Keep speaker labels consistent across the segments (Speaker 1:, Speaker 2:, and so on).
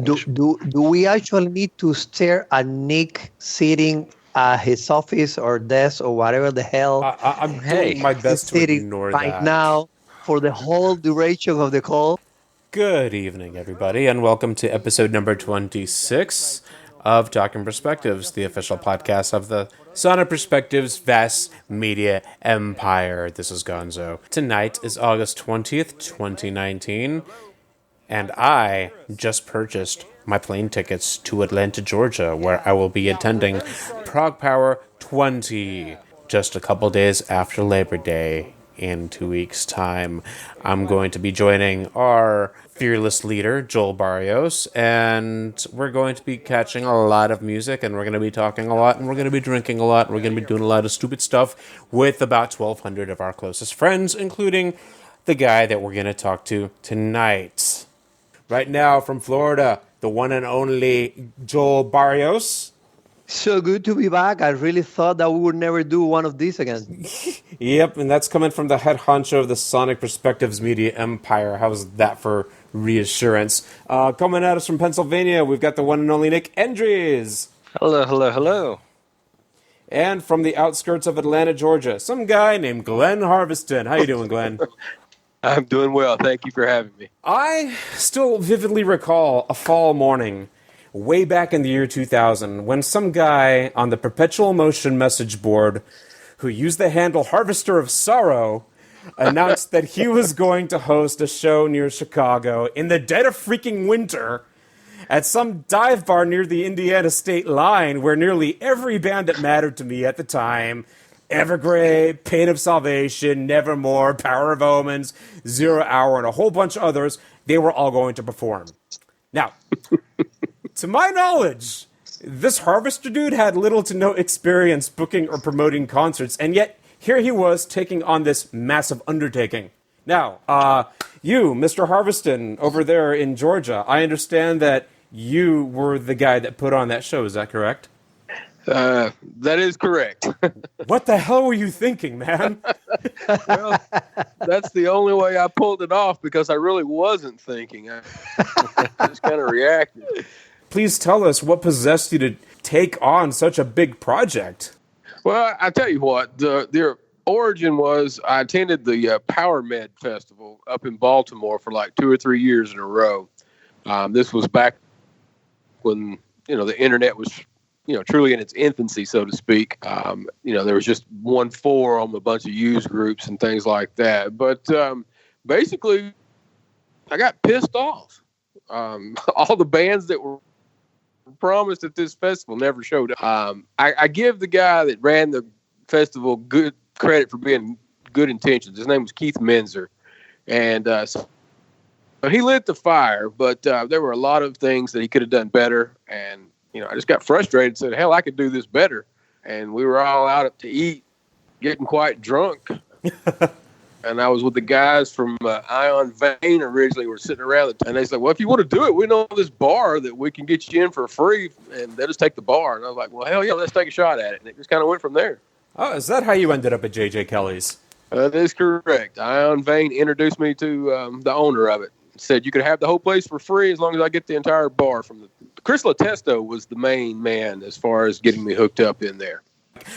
Speaker 1: Do we actually need to stare at Nick sitting at his office or desk or whatever the hell
Speaker 2: I'm doing
Speaker 3: Hey,
Speaker 2: my
Speaker 1: he's
Speaker 2: best to
Speaker 1: sitting
Speaker 2: ignore
Speaker 1: right
Speaker 2: that.
Speaker 1: now for the whole duration of the call?
Speaker 2: Good evening, everybody, and welcome to episode number 26 of Talking Perspectives, the official podcast of the Sonic Perspectives vast media empire. This is Gonzo. Tonight is August 20th, 2019, and I just purchased my plane tickets to Atlanta, Georgia, where I will be attending PROGPOWER 20 just a couple days after Labor Day. In 2 weeks' time, I'm going to be joining our fearless leader, Joel Barrios, and we're going to be catching a lot of music, and we're going to be talking a lot, and we're going to be drinking a lot, and we're going to be doing a lot of stupid stuff with about 1,200 of our closest friends, including the guy that we're going to talk to tonight. Right now from Florida, the one and only Joel Barrios.
Speaker 1: So good to be back. I really thought that we would never do one of these again.
Speaker 2: Yep, and that's coming from the head honcho of the Sonic Perspectives Media Empire. How's that for reassurance? Coming at us from Pennsylvania, we've got the one and only Nick Endries.
Speaker 3: hello, hello, hello.
Speaker 2: And from the outskirts of Atlanta, Georgia, some guy named Glenn Harveston. How you doing, Glenn?
Speaker 4: I'm doing well. Thank you for having me.
Speaker 2: I still vividly recall a fall morning way back in the year 2000 when some guy on the Perpetual Motion message board who used the handle Harvester of Sorrow announced that he was going to host a show near Chicago in the dead of freaking winter at some dive bar near the Indiana state line where nearly every band that mattered to me at the time, Evergrey, Pain of Salvation, Nevermore, Power of Omens, Zero Hour, and a whole bunch of others, they were all going to perform. Now, to my knowledge, this Harvester dude had little to no experience booking or promoting concerts, and yet here he was taking on this massive undertaking. Now, you, Mr. Harveston, over there in Georgia, I understand that you were the guy that put on that show, is that correct?
Speaker 4: That is correct.
Speaker 2: What the hell were you thinking, man?
Speaker 4: Well, that's the only way I pulled it off because I really wasn't thinking. I just kind of reacted.
Speaker 2: Please tell us what possessed you to take on such a big project.
Speaker 4: Well, I tell you what, the origin was I attended the Power Med Festival up in Baltimore for like 2 or 3 years in a row. This was back when, the internet was, truly in its infancy, so to speak. There was just one forum, a bunch of used groups and things like that. But basically, I got pissed off. All the bands that were promised at this festival never showed up. I give the guy that ran the festival good credit for being good intentions. His name was Keith Menzer. And so he lit the fire, but there were a lot of things that he could have done better. And, I just got frustrated and said, hell, I could do this better. And we were all out to eat, getting quite drunk. And I was with the guys from Ion Vein originally. We're sitting around, and they said, well, if you want to do it, we know this bar that we can get you in for free, and they'll just take the bar. And I was like, well, hell yeah, let's take a shot at it. And it just kind of went from there.
Speaker 2: Oh, is that how you ended up at J.J. Kelley's?
Speaker 4: That is correct. Ion Vein introduced me to the owner of it. Said you could have the whole place for free as long as I get the entire bar from the Chris Latesto was the main man as far as getting me hooked up in there.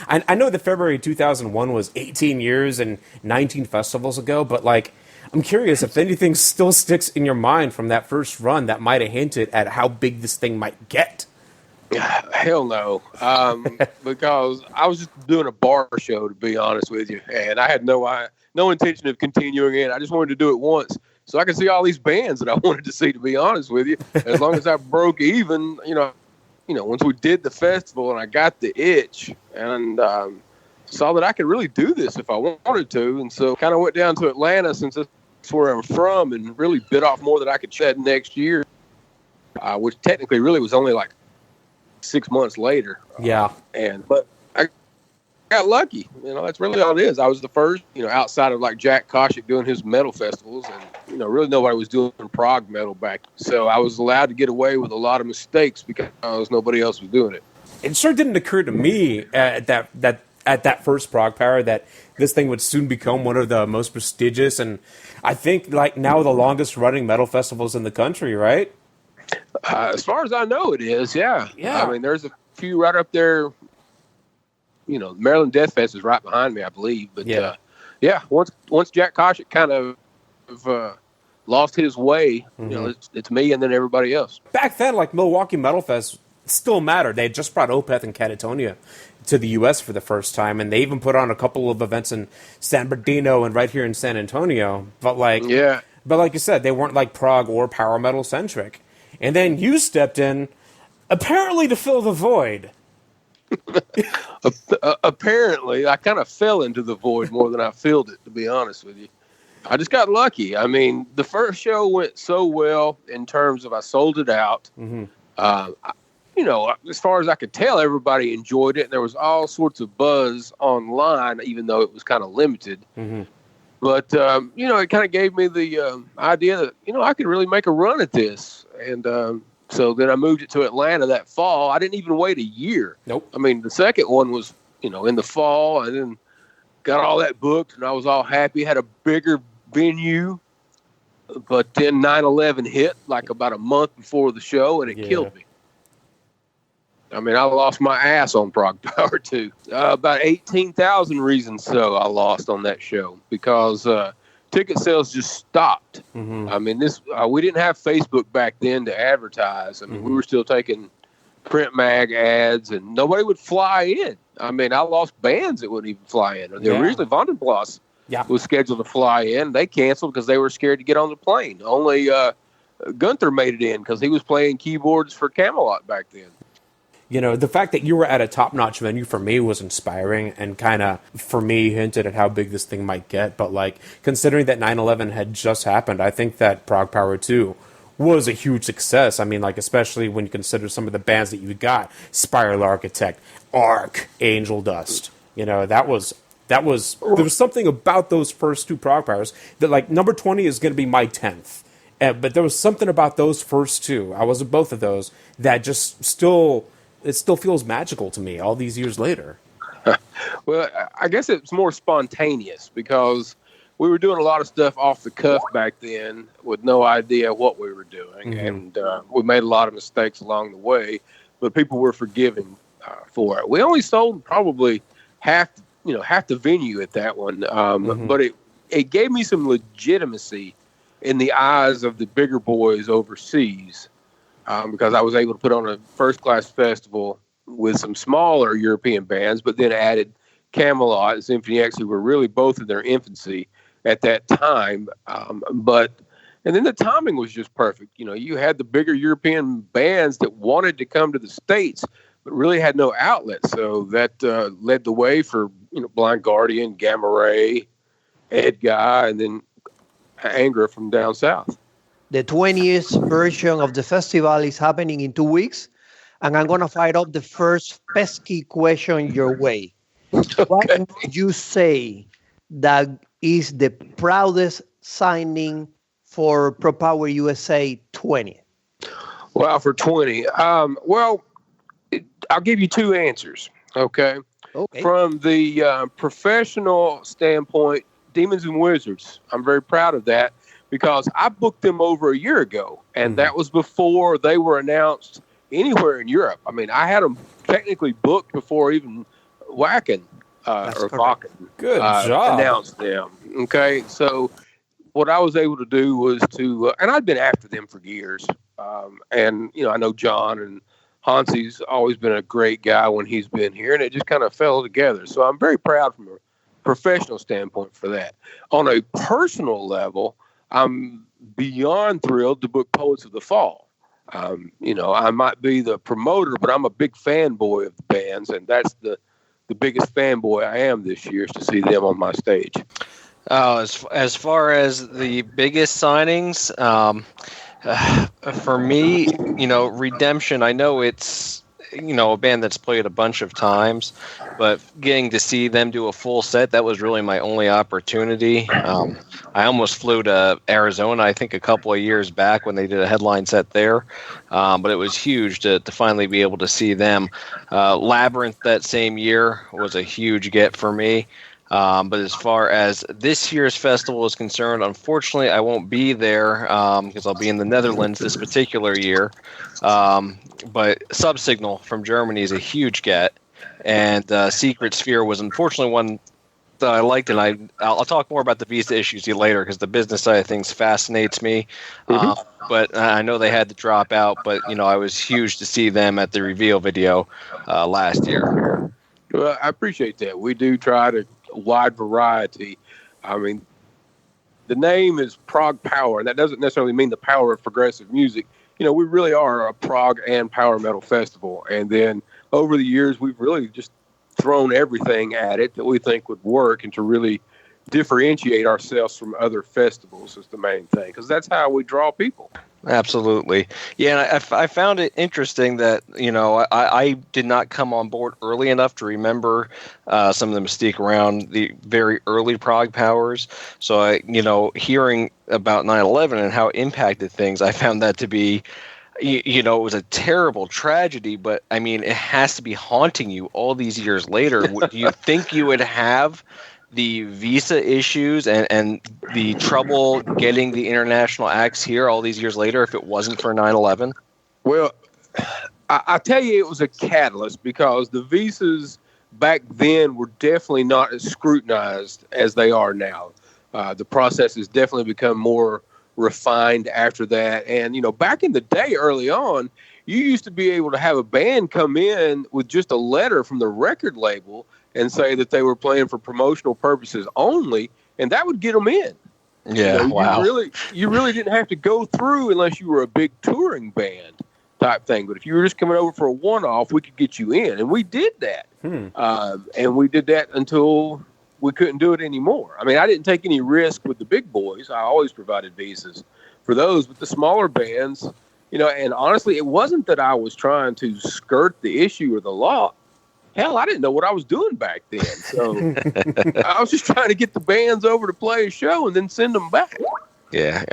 Speaker 2: I know that February 2001 was 18 years and 19 festivals ago, but I'm curious if anything still sticks in your mind from that first run that might have hinted at how big this thing might get.
Speaker 4: Hell no, because I was just doing a bar show, to be honest with you, and I had no intention of continuing it. I just wanted to do it once so I could see all these bands that I wanted to see, to be honest with you. As long as I broke even, once we did the festival and I got the itch and saw that I could really do this if I wanted to. And so kind of went down to Atlanta since that's where I'm from and really bit off more than I could shed next year, which technically really was only like 6 months later.
Speaker 2: Yeah.
Speaker 4: But I got lucky. That's really all it is. I was the first, outside of like Jack Koshik doing his metal festivals, and really nobody was doing prog metal back. So I was allowed to get away with a lot of mistakes because nobody else was doing it.
Speaker 2: It sure didn't occur to me at that first PROGPOWER that this thing would soon become one of the most prestigious and I think now the longest running metal festivals in the country, right?
Speaker 4: As far as I know, it is. Yeah.
Speaker 2: Yeah.
Speaker 4: I mean, there's a few right up there. You know, Maryland Death Fest is right behind me, I believe. But once Jack Koshik kind of lost his way, you know, it's me and then everybody else.
Speaker 2: Back then, like Milwaukee Metal Fest still mattered. They had just brought Opeth and Catatonia to the U.S. for the first time, and they even put on a couple of events in San Bernardino and right here in San Antonio. But like you said, they weren't like prog or power metal centric. And then you stepped in, apparently to fill the void.
Speaker 4: Apparently, I kind of fell into the void more than I filled it, to be honest with you. I just got lucky. I mean, the first show went so well in terms of I sold it out. You know, as far as I could tell, everybody enjoyed it. And there was all sorts of buzz online, even though it was kind of limited. But, you know, it kind of gave me the idea that, you know, I could really make a run at this. And so then I moved it to Atlanta that fall. I didn't even wait a year.
Speaker 2: Nope.
Speaker 4: I mean, the second one was, you know, in the fall. And then got all that booked, and I was all happy. Had a bigger venue. But then 9/11 hit like about a month before the show, and it killed me. I mean, I lost my ass on PROGPOWER too. About 18,000 reasons so I lost on that show because ticket sales just stopped. I mean, we didn't have Facebook back then to advertise. I mean, we were still taking print mag ads, and nobody would fly in. I mean, I lost bands that wouldn't even fly in. Originally, Vandenblas was scheduled to fly in. They canceled because they were scared to get on the plane. Only Gunther made it in because he was playing keyboards for Camelot back then.
Speaker 2: You know, the fact that you were at a top-notch venue for me was inspiring and kind of, for me, hinted at how big this thing might get. But, like, considering that 9/11 had just happened, I think that PROGPOWER 2 was a huge success. I mean, like, especially when you consider some of the bands that you got. Spiral Architect, Arc, Angel Dust. You know, there was something about those first two PROGPOWERs that, like, number 20 is going to be my 10th. But there was something about those first two, I was at both of those, that just still feels magical to me all these years later.
Speaker 4: Well, I guess it's more spontaneous because we were doing a lot of stuff off the cuff back then with no idea what we were doing. And we made a lot of mistakes along the way, but people were forgiving for it. We only sold probably half the venue at that one. But it gave me some legitimacy in the eyes of the bigger boys overseas. Because I was able to put on a first-class festival with some smaller European bands, but then added Camelot and Symphony X, who were really both in their infancy at that time. And then the timing was just perfect. You know, you had the bigger European bands that wanted to come to the States, but really had no outlet. So that led the way for, you know, Blind Guardian, Gamma Ray, Ed Guy, and then Angra from down south.
Speaker 1: The 20th version of the festival is happening in 2 weeks, and I'm going to fire up the first pesky question your way. Okay. What would you say that is the proudest signing for PROGPOWER USA 20?
Speaker 4: Well, for 20, I'll give you two answers, okay? From the professional standpoint, Demons and Wizards, I'm very proud of that. Because I booked them over a year ago, and that was before they were announced anywhere in Europe. I mean, I had them technically booked before even Wacken announced them. Okay, so what I was able to do was and I'd been after them for years. And, you know, I know John and Hansi's always been a great guy when he's been here, and it just kind of fell together. So I'm very proud from a professional standpoint for that. On a personal level, I'm beyond thrilled to book Poets of the Fall. You know, I might be the promoter, but I'm a big fanboy of the bands, and that's the biggest fanboy I am this year is to see them on my stage.
Speaker 3: As far as the biggest signings, for me, you know, Redemption, I know it's, you know, a band that's played a bunch of times, but getting to see them do a full set, that was really my only opportunity. I almost flew to Arizona, I think a couple of years back when they did a headline set there, but it was huge to finally be able to see them. Labyrinth that same year was a huge get for me. But as far as this year's festival is concerned, unfortunately, I won't be there because I'll be in the Netherlands this particular year. But Subsignal from Germany is a huge get, and Secret Sphere was unfortunately one that I liked, and I'll talk more about the visa issues later because the business side of things fascinates me. But I know they had to drop out, but I was huge to see them at the reveal video last year.
Speaker 4: Well, I appreciate that. We do try to a wide variety. I mean, the name is PROGPOWER, and that doesn't necessarily mean the power of progressive music. We really are a prog and power metal festival. And then over the years, we've really just thrown everything at it that we think would work, and to really differentiate ourselves from other festivals is the main thing, because that's how we draw people.
Speaker 3: Absolutely. Yeah, and I found it interesting that, I did not come on board early enough to remember some of the mystique around the very early PROGPOWERs. So, hearing about 9/11 and how it impacted things, I found that to be, it was a terrible tragedy, but, I mean, it has to be haunting you all these years later. Do you think you would have the visa issues and the trouble getting the international acts here all these years later if it wasn't for 9/11?
Speaker 4: Well, I tell you, it was a catalyst, because the visas back then were definitely not as scrutinized as they are now. The process has definitely become more refined after that. And, back in the day, early on, you used to be able to have a band come in with just a letter from the record label and say that they were playing for promotional purposes only, and that would get them in.
Speaker 3: Yeah, wow.
Speaker 4: You really didn't have to go through unless you were a big touring band type thing. But if you were just coming over for a one-off, we could get you in, and we did that. And we did that until we couldn't do it anymore. I mean, I didn't take any risk with the big boys. I always provided visas for those. But the smaller bands, and honestly, it wasn't that I was trying to skirt the issue or the law. Hell, I didn't know what I was doing back then. So I was just trying to get the bands over to play a show and then send them back.
Speaker 3: Yeah,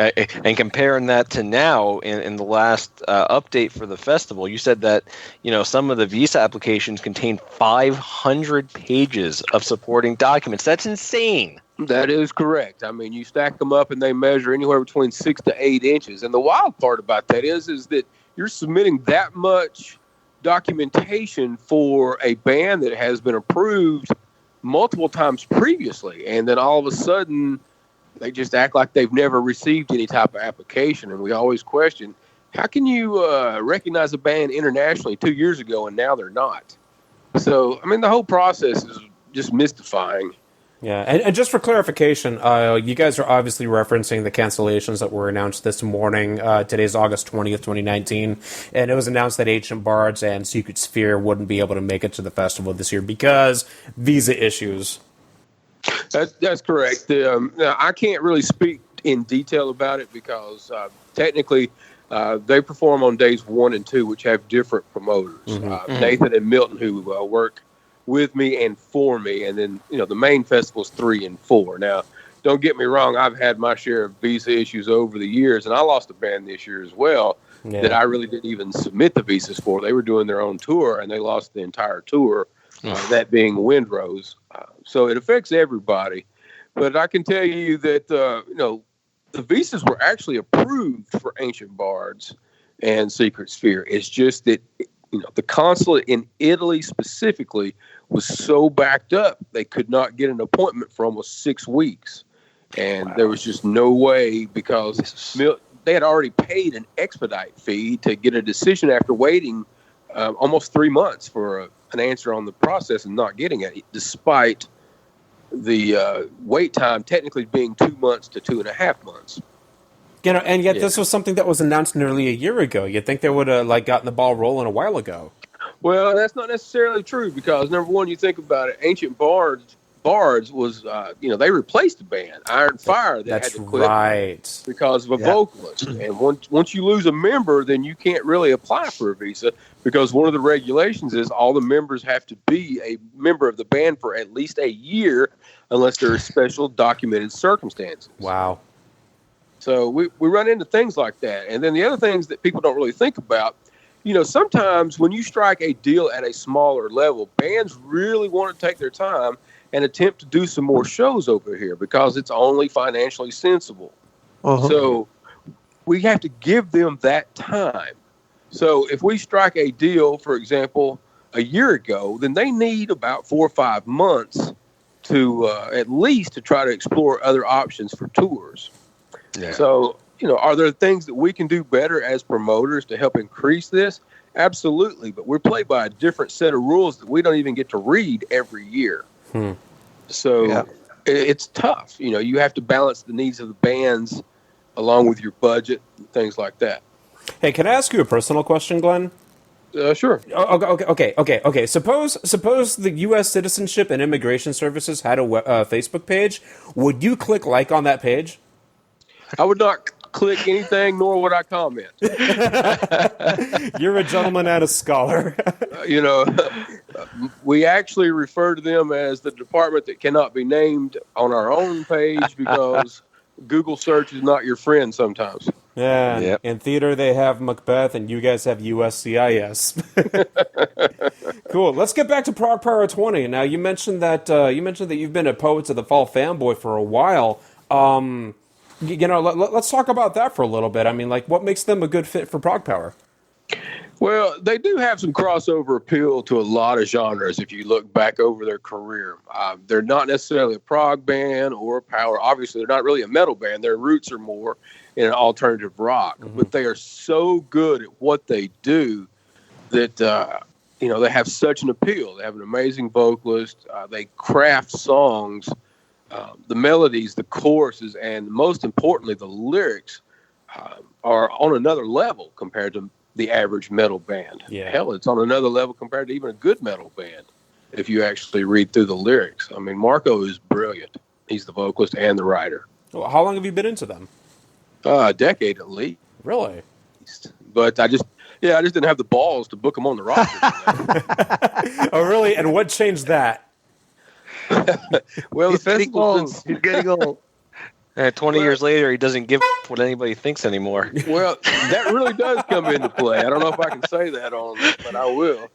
Speaker 3: and comparing that to now, in the last update for the festival, you said that some of the visa applications contain 500 pages of supporting documents. That's insane.
Speaker 4: That is correct. I mean, you stack them up and they measure anywhere between 6 to 8 inches. And the wild part about that is that you're submitting that much documentation for a band that has been approved multiple times previously, and then all of a sudden they just act like they've never received any type of application. And we always question, how can you recognize a band internationally 2 years ago and now they're not? So, I mean, the whole process is just mystifying.
Speaker 2: Yeah, and just for clarification, you guys are obviously referencing the cancellations that were announced this morning. Today's August 20th, 2019, and it was announced that Ancient Bards and Secret Sphere wouldn't be able to make it to the festival this year because visa issues.
Speaker 4: That's correct. Now, I can't really speak in detail about it because technically they perform on days 1 and 2, which have different promoters. Nathan and Milton, who work with me and for me, and then the main festivals 3 and 4. Now, don't get me wrong, I've had my share of visa issues over the years, and I lost a band this year as well that I really didn't even submit the visas for. They were doing their own tour, and they lost the entire tour, that being Windrose. So it affects everybody. But I can tell you that the visas were actually approved for Ancient Bards and Secret Sphere. It's just that the consulate in Italy specifically was so backed up, they could not get an appointment for almost 6 weeks. And there was just no way, because they had already paid an expedite fee to get a decision after waiting almost 3 months for an answer on the process and not getting it, despite the wait time technically being 2 months to 2.5 months.
Speaker 2: And yet this was something that was announced nearly a year ago. You'd think they would have gotten the ball rolling a while ago.
Speaker 4: Well, that's not necessarily true, because number one, you think about it, Ancient Bards was, they replaced the band, Iron Fire, that had to quit because of a vocalist. And once you lose a member, then you can't really apply for a visa, because one of the regulations is all the members have to be a member of the band for at least a year, unless there are special documented circumstances.
Speaker 2: Wow.
Speaker 4: So we run into things like that. And then the other things that people don't really think about, sometimes when you strike a deal at a smaller level, bands really want to take their time and attempt to do some more shows over here because it's only financially sensible. So we have to give them that time. So if we strike a deal, for example, a year ago, then they need about 4 or 5 months to at least to try to explore other options for tours. Yeah. So, are there things that we can do better as promoters to help increase this? Absolutely. But we're played by a different set of rules that we don't even get to read every year. So it's tough. You have to balance the needs of the bands along with your budget and things like that.
Speaker 2: Hey, can I ask you a personal question, Glenn?
Speaker 4: Sure.
Speaker 2: Okay. Suppose the U.S. Citizenship and Immigration Services had a Facebook page. Would you click like on that page?
Speaker 4: I would not click anything, nor would I comment.
Speaker 2: You're a gentleman and a scholar.
Speaker 4: We actually refer to them as the department that cannot be named on our own page because Google search is not your friend sometimes.
Speaker 2: Yeah, yep. In theater they have Macbeth, and you guys have USCIS. Cool. Let's get back to PROGPOWER 20. Now, you mentioned that you've been a Poets of the Fall fanboy for a while. Let's talk about that for a little bit. I mean, what makes them a good fit for PROGPOWER?
Speaker 4: Well, they do have some crossover appeal to a lot of genres if you look back over their career. They're not necessarily a prog band or a power. Obviously, they're not really a metal band. Their roots are more in an alternative rock. But they are so good at what they do that, they have such an appeal. They have an amazing vocalist. They craft songs, the melodies, the choruses, and most importantly, the lyrics are on another level compared to the average metal band. Yeah. Hell, it's on another level compared to even a good metal band if you actually read through the lyrics. I mean, Marco is brilliant. He's the vocalist and the writer.
Speaker 2: Well, how long have you been into them?
Speaker 4: A decade at least.
Speaker 2: Really?
Speaker 4: But I just didn't have the balls to book them on the roster.
Speaker 2: Oh, really? And what changed that?
Speaker 4: Well,
Speaker 1: he's getting old. He's getting old.
Speaker 3: 20 years later, he doesn't give what anybody thinks anymore.
Speaker 4: Well, that really does come into play. I don't know if I can say that on this, but I will.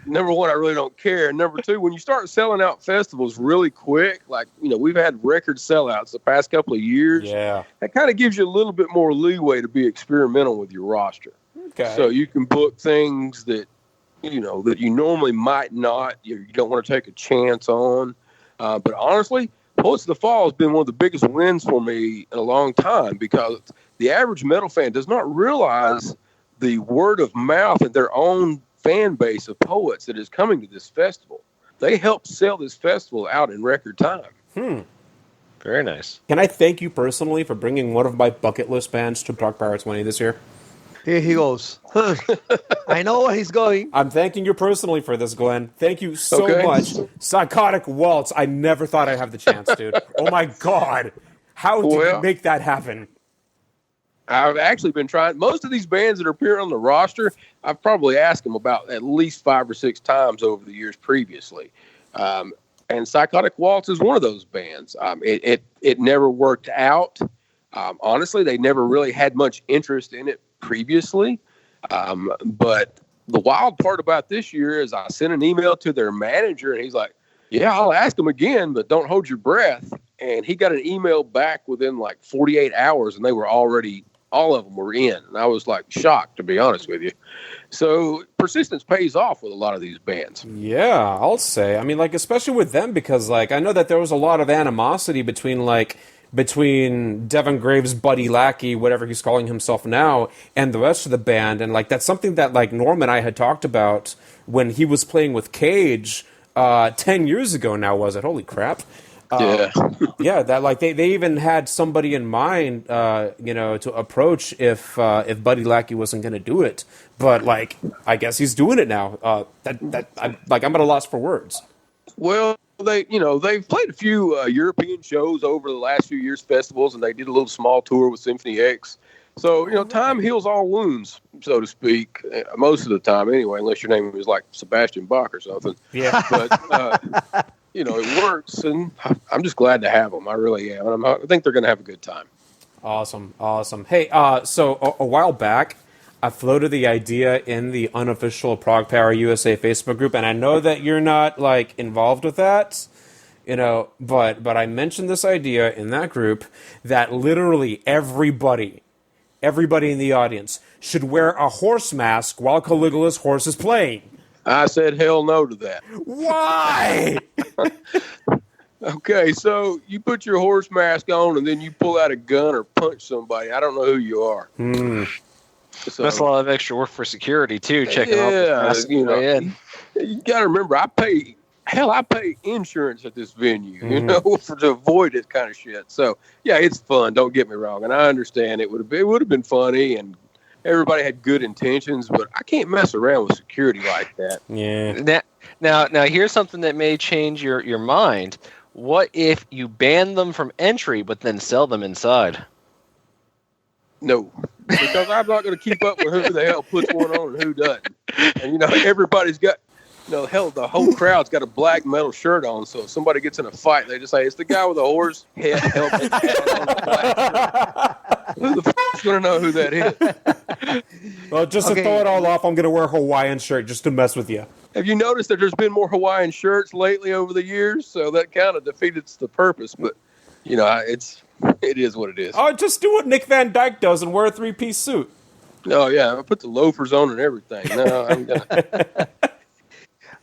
Speaker 4: Number one, I really don't care. Number two, when you start selling out festivals really quick, we've had record sellouts the past couple of years. Yeah, that kind of gives you a little bit more leeway to be experimental with your roster. Okay. So you can book things that you normally might not. You don't want to take a chance on. But honestly, Poets of the Fall has been one of the biggest wins for me in a long time because the average metal fan does not realize the word of mouth and their own fan base of poets that is coming to this festival. They help sell this festival out in record time.
Speaker 3: Very nice.
Speaker 2: Can I thank you personally for bringing one of my bucket list bands to PROGPOWER 20 this year?
Speaker 1: Here he goes. I know where he's going.
Speaker 2: I'm thanking you personally for this, Glenn. Thank you so much. Psychotic Waltz. I never thought I'd have the chance, dude. Oh, my God. How did you make that happen?
Speaker 4: I've actually been trying. Most of these bands that are appearing on the roster, I've probably asked them about at least 5 or 6 times over the years previously. And Psychotic Waltz is one of those bands. It never worked out. Honestly, they never really had much interest in it previously. But the wild part about this year is I sent an email to their manager and he's like, yeah, I'll ask them again, but don't hold your breath. And he got an email back within 48 hours and they were already, all of them were in. And I was shocked, to be honest with you. So persistence pays off with a lot of these bands.
Speaker 2: Yeah, I'll say. I mean, especially with them because I know that there was a lot of animosity between Devin Graves' Buddy Lackey, whatever he's calling himself now, and the rest of the band. And that's something that Norm and I had talked about when he was playing with Cage 10 years ago now, was it? Holy crap. Yeah, that they even had somebody in mind, to approach if Buddy Lackey wasn't going to do it. But I guess he's doing it now. I'm at a loss for words.
Speaker 4: Well, they've played a few European shows over the last few years, festivals, and they did a little small tour with Symphony X. So, time heals all wounds, so to speak, most of the time anyway, unless your name was Sebastian Bach or something. Yeah. But, it works, and I'm just glad to have them. I really am. I think they're going to have a good time.
Speaker 2: Awesome. Hey, so a while back, I floated the idea in the unofficial PROGPOWER USA Facebook group, and I know that you're not involved with that, But I mentioned this idea in that group that literally everybody in the audience should wear a horse mask while Caligula's horse is playing.
Speaker 4: I said hell no to that.
Speaker 2: Why?
Speaker 4: Okay, so you put your horse mask on and then you pull out a gun or punch somebody. I don't know who you are. So,
Speaker 3: that's a lot of extra work for security too. Checking all this masks in.
Speaker 4: You got to remember, I pay insurance at this venue, to avoid this kind of shit. So yeah, it's fun. Don't get me wrong, and I understand it would have been funny, and everybody had good intentions, but I can't mess around with security like that.
Speaker 2: Yeah.
Speaker 3: Now, here's something that may change your mind. What if you ban them from entry, but then sell them inside?
Speaker 4: No, because I'm not going to keep up with who the hell puts one on and who doesn't. And everybody's got, hell, the whole crowd's got a black metal shirt on. So if somebody gets in a fight, they just say it's the guy with the horse head helmet hat on the black shirt. Who the f***'s going to know who that is?
Speaker 2: Well, just to throw it all off, I'm going to wear a Hawaiian shirt just to mess with you.
Speaker 4: Have you noticed that there's been more Hawaiian shirts lately over the years? So that kind of defeated the purpose. But, it is what it is.
Speaker 2: Oh, just do what Nick Van Dyke does and wear a 3-piece suit.
Speaker 4: Oh, yeah. I put the loafers on and everything. No, I'm going to...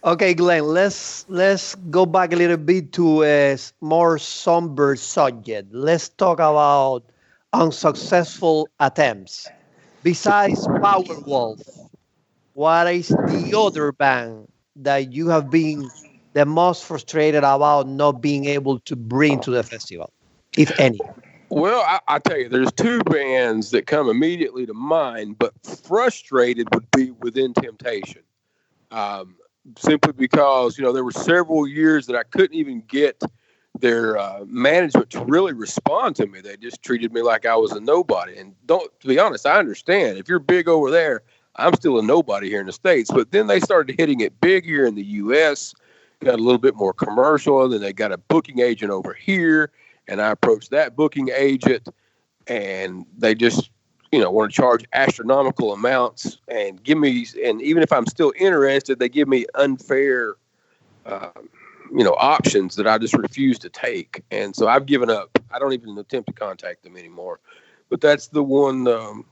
Speaker 1: Okay, Glenn, let's go back a little bit to a more somber subject. Let's talk about unsuccessful attempts. Besides Powerwolf, what is the other band that you have been the most frustrated about not being able to bring to the festival, if any?
Speaker 4: Well, I tell you, there's two bands that come immediately to mind, but frustrated would be Within Temptation. Simply because, there were several years that I couldn't even get their management to really respond to me. They just treated me like I was a nobody. And to be honest, I understand. If you're big over there, I'm still a nobody here in the States. But then they started hitting it big here in the U.S., got a little bit more commercial. Then they got a booking agent over here. And I approached that booking agent, and they just, want to charge astronomical amounts and give me, and even if I'm still interested, they give me unfair, options that I just refuse to take. And so I've given up. I don't even attempt to contact them anymore. But that's the one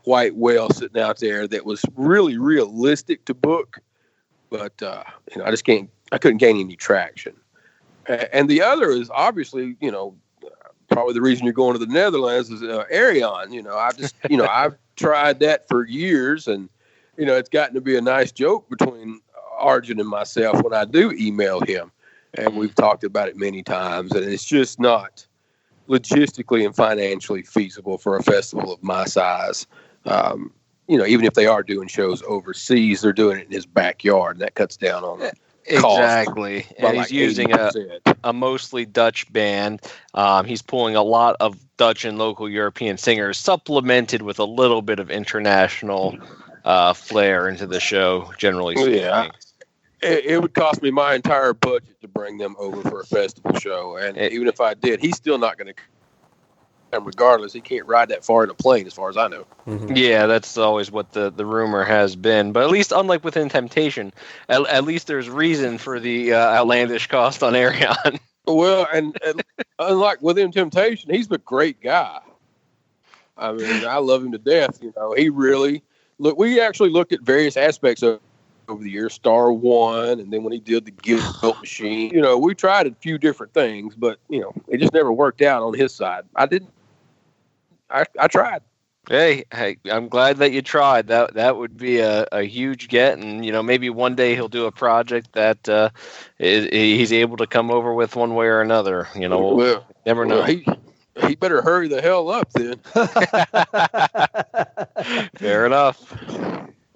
Speaker 4: white whale sitting out there that was really realistic to book. But, I couldn't gain any traction. And the other is obviously, probably the reason you're going to the Netherlands is Arion. I've tried that for years, and it's gotten to be a nice joke between Arjun and myself when I do email him, and we've talked about it many times, and it's just not logistically and financially feasible for a festival of my size. Even if they are doing shows overseas, they're doing it in his backyard, and that cuts down on it.
Speaker 3: Exactly. And he's using a mostly Dutch band. He's pulling a lot of Dutch and local European singers, supplemented with a little bit of international flair into the show, generally speaking. Yeah.
Speaker 4: It would cost me my entire budget to bring them over for a festival show. And even if I did, he's still not going to come regardless. He can't ride that far in a plane, as far as I know.
Speaker 3: Mm-hmm. Yeah, that's always what the rumor has been. But at least, unlike Within Temptation, at least there's reason for the outlandish cost on Arion.
Speaker 4: Well, and unlike Within Temptation, he's a great guy. I mean, I love him to death. He really... Look, we actually looked at various aspects of over the years, Star One, and then when he did the Guilt Machine, we tried a few different things, but it just never worked out on his side. I tried.
Speaker 3: Hey, I'm glad that you tried. That would be a huge get, and maybe one day he'll do a project that he's able to come over with one way or another. We'll never know.
Speaker 4: He better hurry the hell up then.
Speaker 3: Fair enough.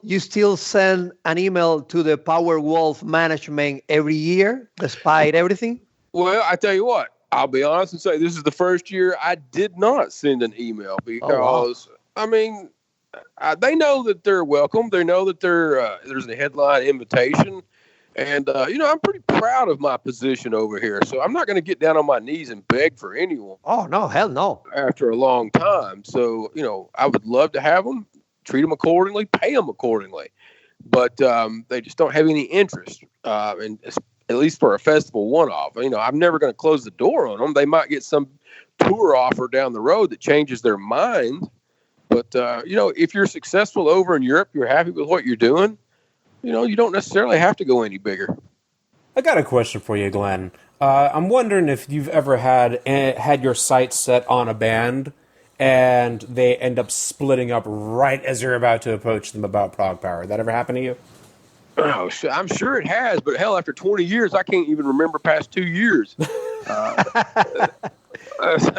Speaker 1: You still send an email to the Powerwolf management every year, despite everything?
Speaker 4: Well, I tell you what, I'll be honest and say this is the first year I did not send an email because, I mean, they know that they're welcome. They know that there's a headline invitation. And, I'm pretty proud of my position over here. So I'm not going to get down on my knees and beg for anyone.
Speaker 1: Oh, no, hell no.
Speaker 4: After a long time. So, I would love to have them. Treat them accordingly, pay them accordingly, but they just don't have any interest. And at least for a festival one-off. I'm never going to close the door on them. They might get some tour offer down the road that changes their mind. But, if you're successful over in Europe, you're happy with what you're doing, you don't necessarily have to go any bigger.
Speaker 2: I got a question for you, Glenn. I'm wondering if you've ever had your sights set on a band and they end up splitting up right as you're about to approach them about PROGPOWER. That ever happen to you?
Speaker 4: Oh, I'm sure it has, but hell, after 20 years, I can't even remember past 2 years.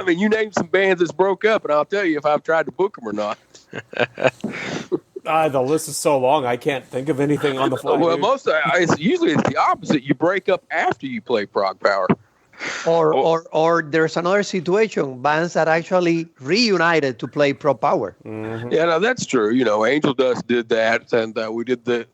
Speaker 4: You name some bands that's broke up, and I'll tell you if I've tried to book them or not.
Speaker 2: The list is so long, I can't think of anything on the fly.
Speaker 4: Well, usually it's the opposite. You break up after you play PROGPOWER.
Speaker 1: Or there's another situation, bands that actually reunited to play PROGPOWER.
Speaker 2: Mm-hmm.
Speaker 4: Yeah, no, that's true. Angel Dust did that, and we did the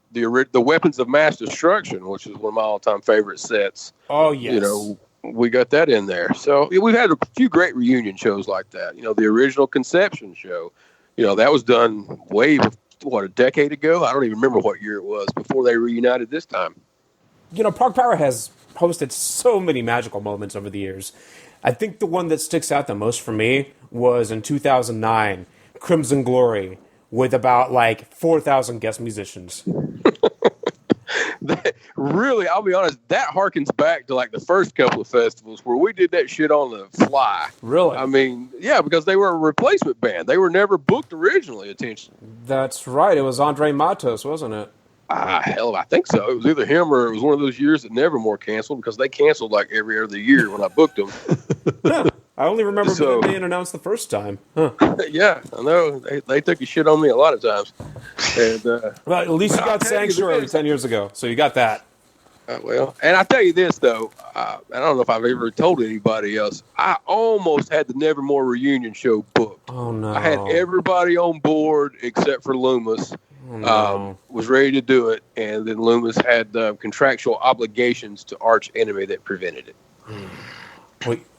Speaker 4: Weapons of Mass Destruction, which is one of my all-time favorite sets.
Speaker 2: Oh, yes.
Speaker 4: We got that in there. So we've had a few great reunion shows like that. The original Conception show, that was done a decade ago? I don't even remember what year it was before they reunited this time.
Speaker 2: PROGPOWER has hosted so many magical moments over the years. I think the one that sticks out the most for me was in 2009, Crimson Glory, with about 4,000 guest musicians.
Speaker 4: Really, I'll be honest, that harkens back to the first couple of festivals where we did that shit on the fly.
Speaker 2: Really?
Speaker 4: Yeah, because they were a replacement band. They were never booked originally, attention.
Speaker 2: That's right. It was Andre Matos, wasn't it?
Speaker 4: Hell, I think so. It was either him or it was one of those years that Nevermore canceled, because they canceled every other year when I booked them.
Speaker 2: Yeah, I only remember them being announced the first time. Huh.
Speaker 4: Yeah, I know. They took a shit on me a lot of times. And,
Speaker 2: well, at least you got Sanctuary 10 years ago, so you got that.
Speaker 4: And I tell you this, though, I don't know if I've ever told anybody else, I almost had the Nevermore reunion show booked.
Speaker 2: Oh, no.
Speaker 4: I had everybody on board except for Loomis. Was ready to do it, and then Loomis had contractual obligations to Arch Enemy that prevented it.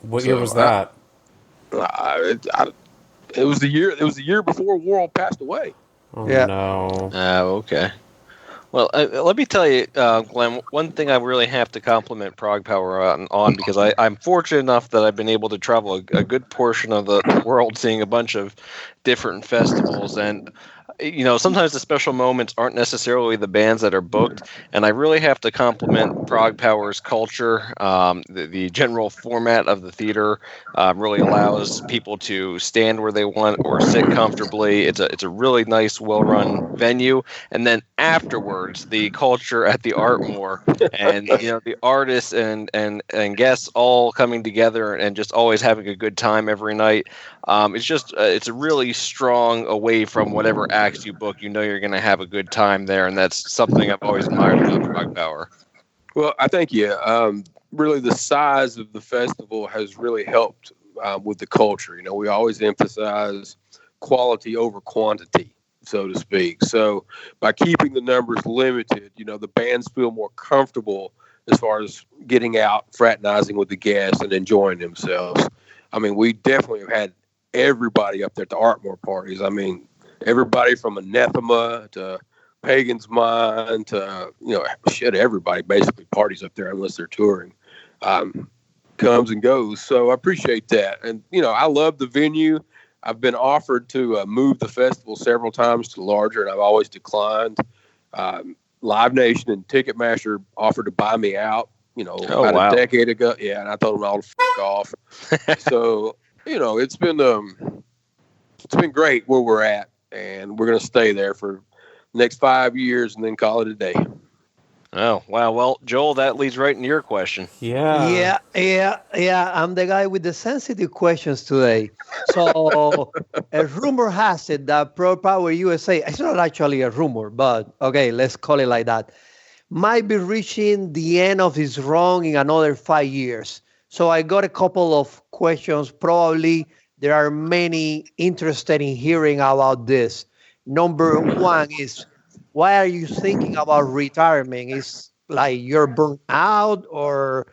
Speaker 2: What year was that?
Speaker 4: It was the year. It was the year before Worrell passed away.
Speaker 2: Oh, yeah. No.
Speaker 3: Okay. Well, let me tell you, Glenn, one thing I really have to compliment PROGPOWER on because I'm fortunate enough that I've been able to travel a good portion of the world seeing a bunch of different festivals. And sometimes the special moments aren't necessarily the bands that are booked, and I really have to compliment PROGPOWER's culture. The general format of the theater really allows people to stand where they want or sit comfortably. It's a really nice, well-run venue. And then afterwards, the culture at the Artmore and the artists and guests all coming together and just always having a good time every night. It's a really strong away from whatever acts you book. You're going to have a good time there, and that's something I've always admired about PROGPOWER.
Speaker 4: Well, I thank you. Really, the size of the festival has really helped with the culture. We always emphasize quality over quantity, so to speak. So by keeping the numbers limited, the bands feel more comfortable as far as getting out, fraternizing with the guests, and enjoying themselves. We definitely have had everybody up there at the Artmore parties. Everybody from Anathema to Pagan's Mind to, everybody basically parties up there unless they're touring, comes and goes. So I appreciate that. And, I love the venue. I've been offered to move the festival several times to larger, and I've always declined. Live Nation and Ticketmaster offered to buy me out, a decade ago. Yeah, and I told them all to fuck off. So, it's been great where we're at. And we're going to stay there for the next 5 years and then call it a day.
Speaker 3: Oh, wow. Well, Joel, that leads right into your question.
Speaker 1: Yeah. I'm the guy with the sensitive questions today. So a rumor has it that PROGPOWER USA, it's not actually a rumor, but okay, let's call it like that, might be reaching the end of its run in another 5 years. So I got a couple of questions. Probably there are many interested in hearing about this. Number one is, why are you thinking about retirement? Is you're burnt out, or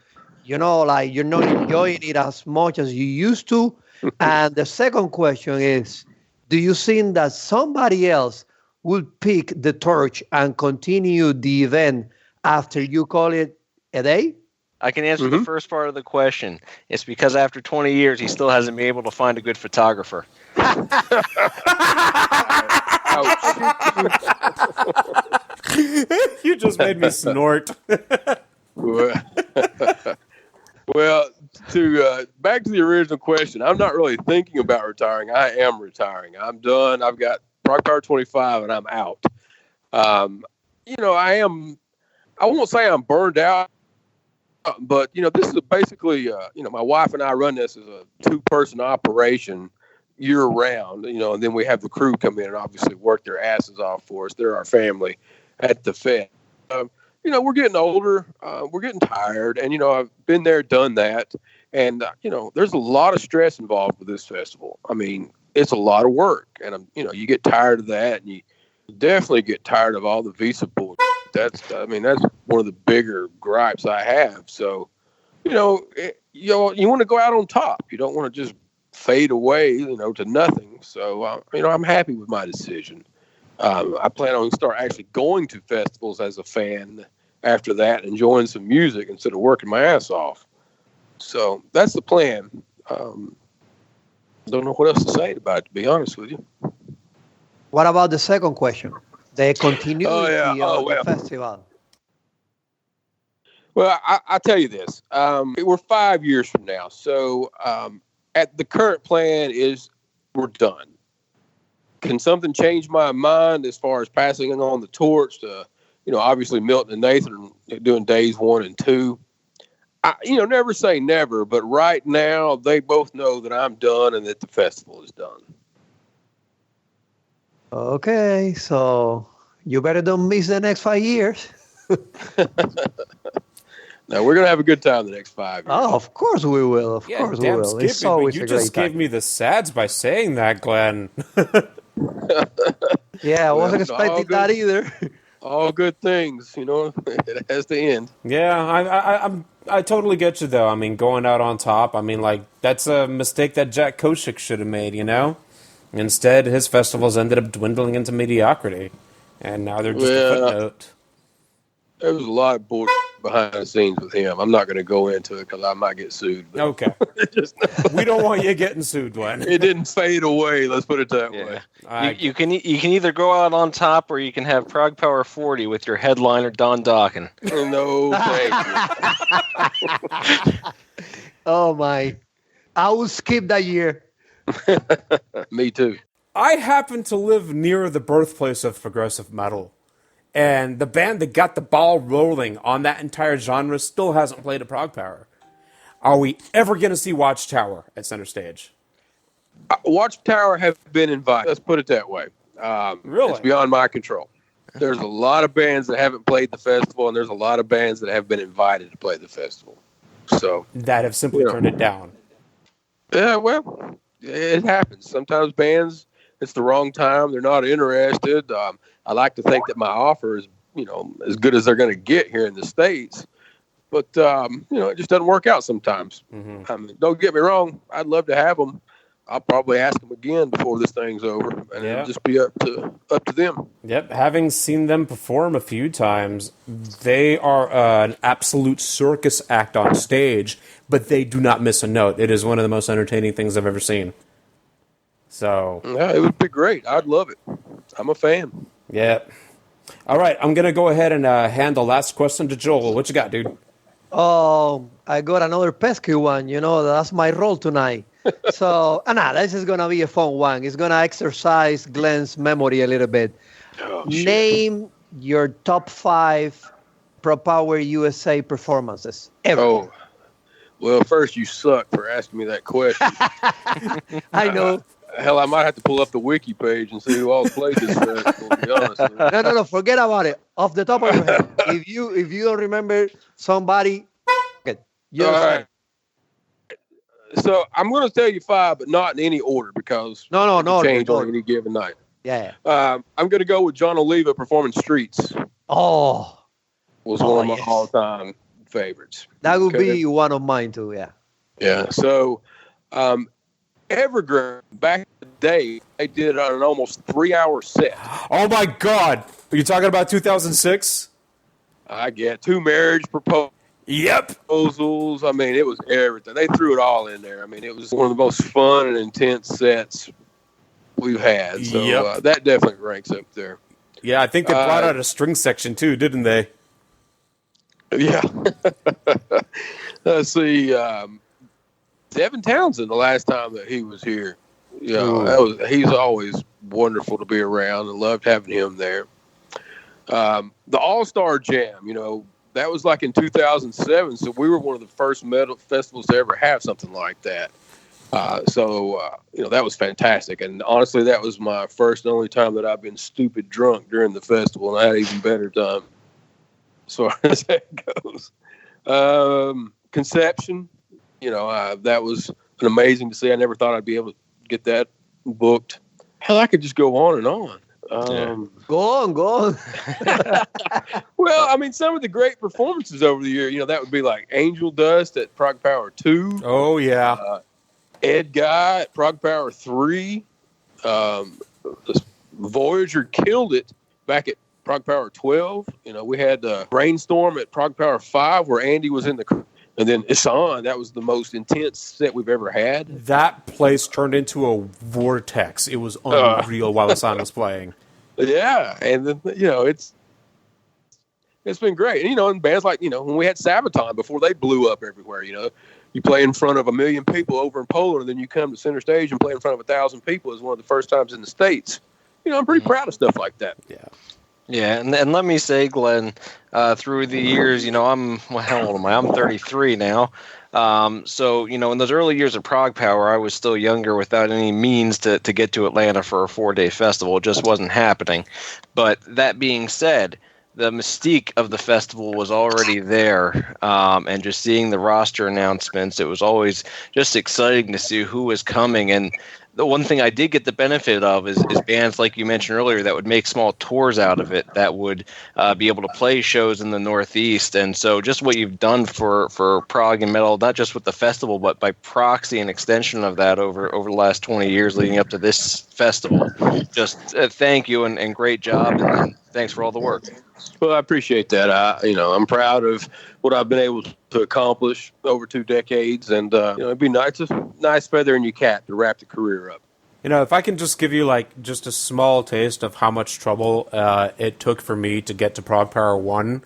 Speaker 1: you're not enjoying it as much as you used to? And the second question is, do you think that somebody else will pick the torch and continue the event after you call it a day?
Speaker 3: I can answer the first part of the question. It's because after 20 years, he still hasn't been able to find a good photographer.
Speaker 2: You just made me snort.
Speaker 4: Well, back to the original question, I'm not really thinking about retiring. I am retiring. I'm done. I've got PROGPOWER 25, and I'm out. I won't say I'm burned out, but, this is basically, my wife and I run this as a 2-person operation year round, and then we have the crew come in and obviously work their asses off for us. They're our family at the Fed. We're getting older, we're getting tired, and, I've been there, done that. And, there's a lot of stress involved with this festival. I mean, it's a lot of work, and, you get tired of that, and you definitely get tired of all the visa bullshit. That's one of the bigger gripes I have. So, you want to go out on top. You don't want to just fade away, to nothing. So, I'm happy with my decision. I plan on start actually going to festivals as a fan after that, enjoying some music instead of working my ass off. So that's the plan. Don't know what else to say about it, to be honest with you.
Speaker 1: What about the second question? The continuity of the festival.
Speaker 4: Well, I'll tell you this. We're 5 years from now. So at the current plan is we're done. Can something change my mind as far as passing on the torch to, obviously Milton and Nathan are doing days 1 and 2? Never say never, but right now they both know that I'm done and that the festival is done.
Speaker 1: Okay, so you better don't miss the next 5 years.
Speaker 4: No, we're going to have a good time the next 5 years.
Speaker 1: Oh, of course we will. Of course we will.
Speaker 2: Skippy,
Speaker 1: it's always
Speaker 2: you
Speaker 1: a great
Speaker 2: just gave
Speaker 1: time.
Speaker 2: me the sads by saying that, Glenn.
Speaker 1: Yeah, I wasn't expecting that either.
Speaker 4: All good things, it has to end.
Speaker 2: Yeah, I totally get you, though. I mean, going out on top, that's a mistake that Jack Koshik should have made, Instead, his festivals ended up dwindling into mediocrity. And now they're just a footnote.
Speaker 4: There was a lot of bullshit behind the scenes with him. I'm not going to go into it because I might get sued. But
Speaker 2: okay. We don't want you getting sued, Glenn.
Speaker 4: It didn't fade away. Let's put it that way.
Speaker 3: You can either go out on top or you can have PROGPOWER 40 with your headliner Don Dokken.
Speaker 4: No, thank you.
Speaker 1: Oh my! I will skip that year.
Speaker 4: Me too.
Speaker 2: I happen to live near the birthplace of progressive metal. And the band that got the ball rolling on that entire genre still hasn't played a PROGPOWER. Are we ever going to see Watchtower at center stage?
Speaker 4: Watchtower have been invited. Let's put it that way.
Speaker 2: Really?
Speaker 4: It's beyond my control. There's a lot of bands that haven't played the festival, and there's a lot of bands that have been invited to play the festival. So
Speaker 2: that have simply turned it down.
Speaker 4: Yeah, well, it happens. Sometimes bands, it's the wrong time. They're not interested. I like to think that my offer is, as good as they're going to get here in the States. But, it just doesn't work out sometimes. Mm-hmm. Don't get me wrong. I'd love to have them. I'll probably ask them again before this thing's over, and it'll just be up to them.
Speaker 2: Yep, having seen them perform a few times, they are an absolute circus act on stage, but they do not miss a note. It is one of the most entertaining things I've ever seen. So
Speaker 4: yeah, it would be great. I'd love it. I'm a fan.
Speaker 2: Yep. All right, I'm gonna go ahead and hand the last question to Joel. What you got, dude?
Speaker 1: Oh, I got another pesky one. That's my role tonight. So, this is going to be a fun one. It's going to exercise Glenn's memory a little bit.
Speaker 4: Oh,
Speaker 1: Name your top 5 PROGPOWER USA performances ever.
Speaker 4: Oh, well, first, you suck for asking me that question.
Speaker 1: I know.
Speaker 4: Hell, I might have to pull up the wiki page and see who all played this festival, to be honest with you.
Speaker 1: No, forget about it. Off the top of your head. If you don't remember somebody,
Speaker 4: all right. So I'm going to tell you 5, but not in any order because
Speaker 1: no,
Speaker 4: change on any given night.
Speaker 1: Yeah.
Speaker 4: I'm going to go with John Oliva performing "Streets."
Speaker 1: Oh,
Speaker 4: was one of my all-time favorites.
Speaker 1: That would be one of mine too. Yeah.
Speaker 4: Yeah. So, Evergrey back in the day, they did an almost 3-hour set.
Speaker 2: Oh my God! Are you talking about 2006?
Speaker 4: I get 2 marriage proposals.
Speaker 2: Yep.
Speaker 4: proposals. I mean, it was everything. They threw it all in there. I mean, it was one of the most fun and intense sets we've had. So that definitely ranks up there.
Speaker 2: Yeah, I think they brought out a string section too, didn't they?
Speaker 4: Yeah. Let's see. Devin Townsend, the last time that he was here, he's always wonderful to be around, and loved having him there. The All-Star Jam, that was like in 2007, so we were one of the first metal festivals to ever have something like that. That was fantastic. And honestly, that was my first and only time that I've been stupid drunk during the festival, and I had an even better time as far as that goes. Conception, that was amazing to see. I never thought I'd be able to get that booked. Hell, I could just go on and on.
Speaker 1: Go on.
Speaker 4: Well, I mean, some of the great performances over the year, that would be like Angel Dust at PROGPOWER 2.
Speaker 2: Oh, yeah.
Speaker 4: Ed Guy at PROGPOWER 3. Voyager killed it back at PROGPOWER 12. We had Brainstorm at PROGPOWER 5 where Andy was in the... And then Isan, that was the most intense set we've ever had.
Speaker 2: That place turned into a vortex. It was unreal while Isan was playing.
Speaker 4: Yeah, and then, it's been great. And, bands like, when we had Sabaton before they blew up everywhere, you play in front of 1 million people over in Poland, and then you come to center stage and play in front of 1,000 people is one of the first times in the States. I'm pretty proud of stuff like that.
Speaker 2: Yeah.
Speaker 3: Yeah, and let me say, Glenn, through the years, how old am I? I'm 33 now. So, in those early years of PROGPOWER, I was still younger without any means to get to Atlanta for a 4-day festival. It just wasn't happening. But that being said, the mystique of the festival was already there. And just seeing the roster announcements, it was always just exciting to see who was coming. And the one thing I did get the benefit of is bands like you mentioned earlier that would make small tours out of it, that would be able to play shows in the Northeast. And so just what you've done for prog and metal, not just with the festival, but by proxy and extension of that over the last 20 years leading up to this festival. Just thank you and great job. And thanks for all the work.
Speaker 4: Well, I appreciate that. I'm proud of what I've been able to accomplish over 2 decades, and it'd be nice feather in your cap to wrap the career up.
Speaker 2: If I can just give you just a small taste of how much trouble it took for me to get to PROGPOWER 1.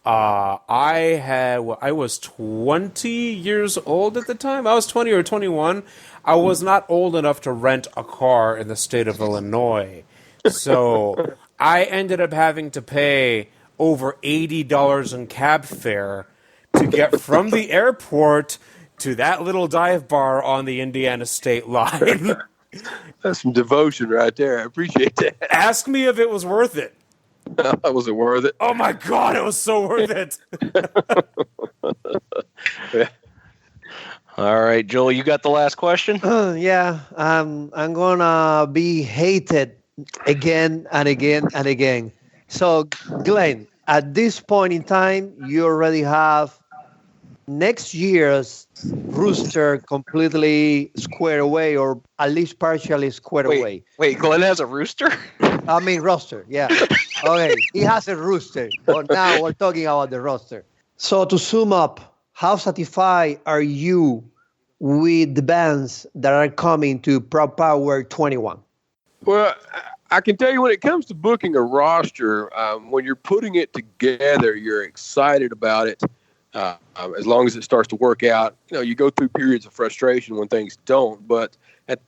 Speaker 2: I was 20 years old at the time. I was 20 or 21. I was not old enough to rent a car in the state of Illinois, so I ended up having to pay over $80 in cab fare to get from the airport to that little dive bar on the Indiana state line.
Speaker 4: That's some devotion right there. I appreciate that.
Speaker 2: Ask me if it was worth it.
Speaker 4: Was it worth it?
Speaker 2: Oh my God, it was so worth it.
Speaker 3: All right, Joel, you got the last question?
Speaker 1: Yeah, I'm gonna be hated again and again and again. So, Glenn, at this point in time, you already have next year's rooster completely squared away, or at least partially squared away.
Speaker 3: Wait, Glenn has a rooster?
Speaker 1: I mean, roster, yeah. Okay, he has a rooster, but now we're talking about the roster. So, to sum up, how satisfied are you with the bands that are coming to PROGPOWER 21?
Speaker 4: Well, I can tell you when it comes to booking a roster, when you're putting it together, you're excited about it. As long as it starts to work out, you go through periods of frustration when things don't, but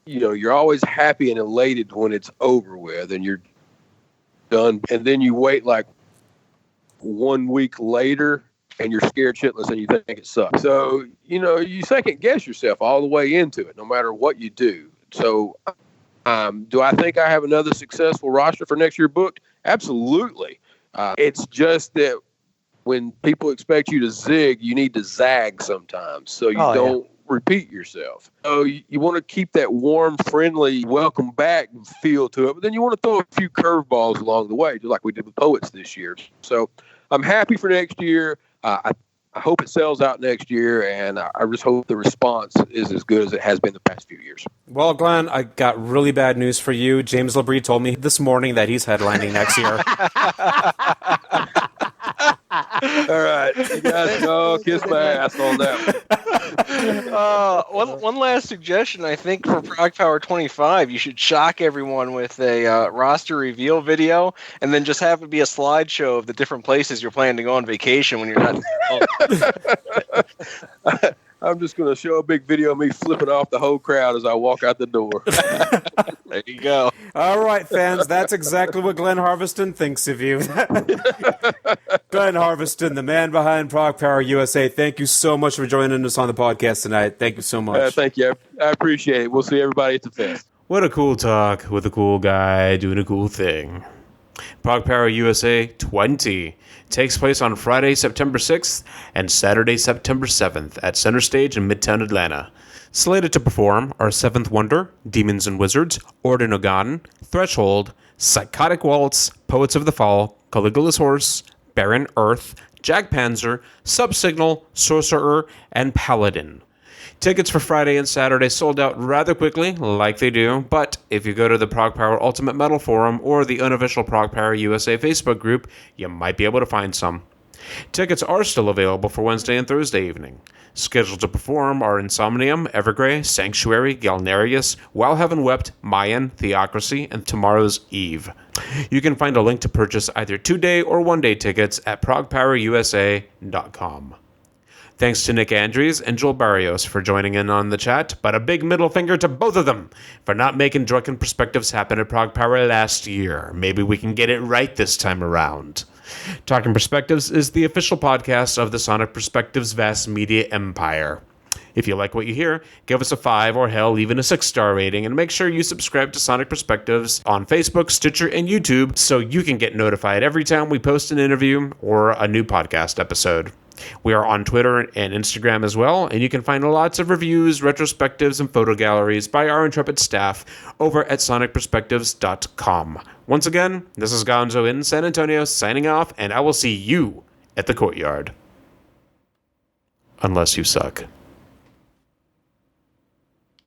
Speaker 4: you're always happy and elated when it's over with and you're done. And then you wait like 1 week later and you're scared shitless and you think it sucks. So, you second guess yourself all the way into it, no matter what you do. So, do I think I have another successful roster for next year booked? Absolutely. It's just that when people expect you to zig, you need to zag sometimes, so you don't repeat yourself. So you want to keep that warm, friendly, welcome back feel to it, but then you want to throw a few curveballs along the way, just like we did with Poets this year. So I'm happy for next year. I hope it sells out next year, and I just hope the response is as good as it has been the past few years.
Speaker 2: Well, Glenn, I got really bad news for you. James Labrie told me this morning that he's headlining next year.
Speaker 4: All right, you guys go kiss my ass on that one.
Speaker 3: One last suggestion. I think for ProgPower 25, you should shock everyone with a roster reveal video, and then just have it be a slideshow of the different places you're planning to go on vacation when you're not.
Speaker 4: I'm just going to show a big video of me flipping off the whole crowd as I walk out the door.
Speaker 3: There you go.
Speaker 2: All right, fans, that's exactly what Glenn Harveston thinks of you. Glenn Harveston, the man behind ProgPower USA, thank you so much for joining us on the podcast tonight. Thank you so much.
Speaker 4: Thank you. I appreciate it. We'll see everybody at the fest.
Speaker 2: What a cool talk with a cool guy doing a cool thing. ProgPower USA 20 takes place on Friday, September 6th and Saturday, September 7th at Center Stage in Midtown Atlanta. Slated to perform are Seventh Wonder, Demons and Wizards, Ordinogan, Threshold, Psychotic Waltz, Poets of the Fall, Caligula's Horse, Baron Earth, Jag Panzer, Subsignal, Sorcerer, and Paladin. Tickets for Friday and Saturday sold out rather quickly, like they do, but if you go to the ProgPower Ultimate Metal Forum or the unofficial ProgPower USA Facebook group, you might be able to find some. Tickets are still available for Wednesday and Thursday evening. Scheduled to perform are Insomnium, Evergrey, Sanctuary, Galnerius, While Heaven Wept, Mayan, Theocracy, and Tomorrow's Eve. You can find a link to purchase either 2-day or 1-day tickets at progpowerusa.com. Thanks to Nick Andrews and Joel Barrios for joining in on the chat, but a big middle finger to both of them for not making Drunken Perspectives happen at ProgPower last year. Maybe we can get it right this time around. Talking Perspectives is the official podcast of the Sonic Perspectives vast media empire. If you like what you hear, give us a 5 or hell, even a 6-star rating, and make sure you subscribe to Sonic Perspectives on Facebook, Stitcher, and YouTube so you can get notified every time we post an interview or a new podcast episode. We are on Twitter and Instagram as well, and you can find lots of reviews, retrospectives, and photo galleries by our intrepid staff over at sonicperspectives.com. Once again, this is Gonzo in San Antonio signing off, and I will see you at the courtyard. Unless you suck.